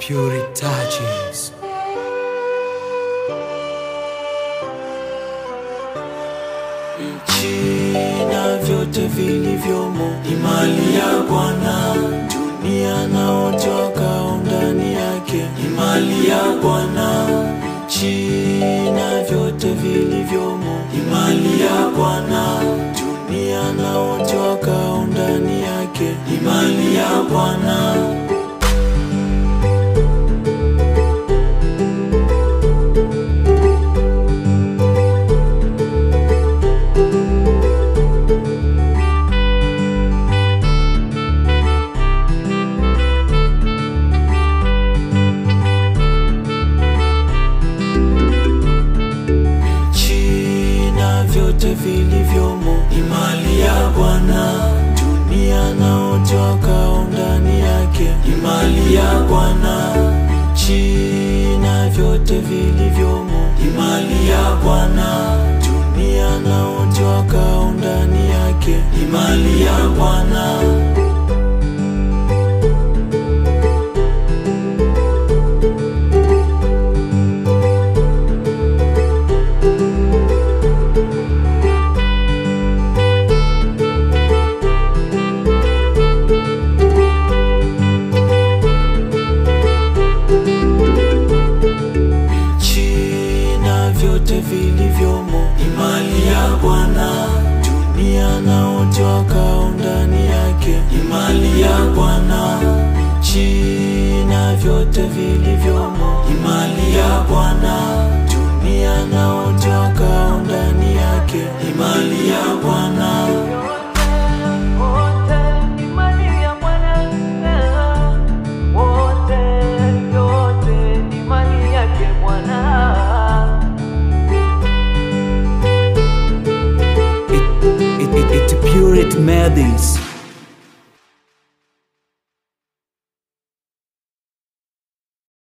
Pure touches. Nchi na vyote vilivyomo ni mali ya Bwana. Dunia na wote wakao ndani yake ni mali ya Bwana. Nchi na vyote vilivyomo ni mali ya Bwana. Dunia na wote wakao ndani yake ni mali ya Bwana. Vyote vilivyomo ni mali ya Bwana. Dunia na wote wakao ndani yake ni mali ya Bwana. Nchi na vyote vilivyomo ni mali ya Bwana. Dunia na wote wakao ndani yake ni mali ya Bwana. Vyote vilivyomo ni mali ya Bwana. Dunia na wote wakao ndani yake ni mali ya Bwana. Nchi na vyote vilivyomo ni mali ya Bwana. Dunia na wote wakao ndani yake ni mali ya Bwana. Pure Melodies.